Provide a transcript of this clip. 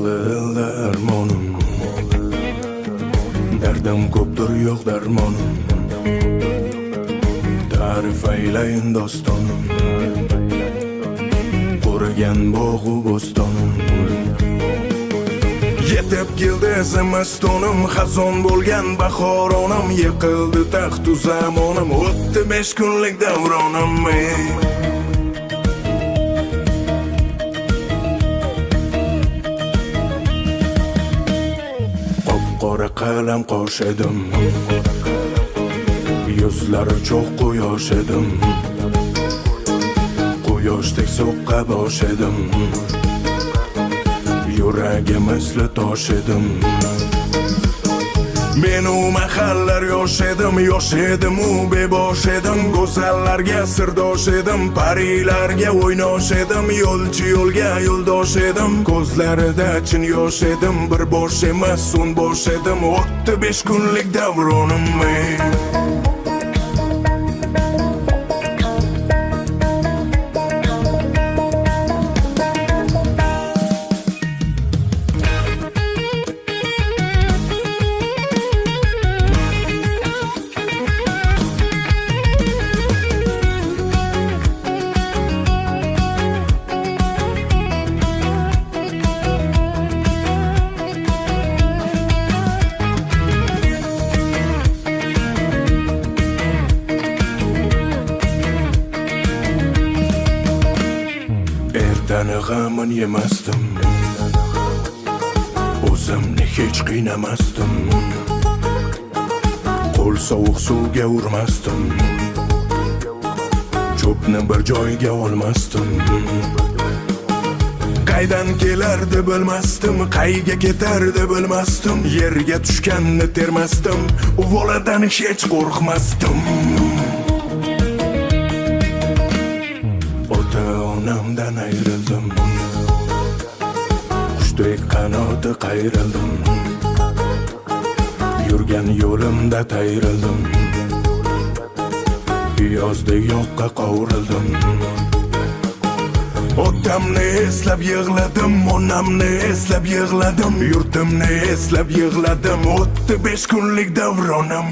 Molda armonim, derdim ko'pdir yo'q darmonim. Ta'rif aylayin dostonim, qurigan bog'u bo'stonim. Yetib keldi zimistonim, xazon bo'lgan bahoronam. Yiqildi taxtu zamonim, o'tdi 5 kunlik davronim. Qora qalam qosh edim, yuzlari cho'q quyosh edim. Quyoshdek so'qqa bosh edim, yuragi misli tosh edim. Men u mahallar yosh edim, u bebosh edim. Go'zallarga sirdosh edim, parilarga o'ynosh edim. Yo'lchi yo'lga yo'ldosh edim, ko'zlarida chin yosh edim. Bir bosh emas, 10 bosh edim, o'tdi 5 kunlik davronim. Ertani g'amin yemasdim, o'zimni hech qiynamasdim. Qo'l sovuq suvga urmasdim, cho'pni bir joyga olmasdim. Qaydan kelardi bilmasdim, qayga ketardi bilmasdim. Yerga tushganni termasdim, uvoladan hech qo'rqmasdim. Ota-onamdan ayrildim, qushdek qanoti qayrildim. Yurgan yo'limda tayrildim, yozdek yoqqa qovurildim. Otamni eslab yig'ladim, onamni eslab yig'ladim. Yurtimni eslab yig'ladim, o'tdi 5 kunlik davronim.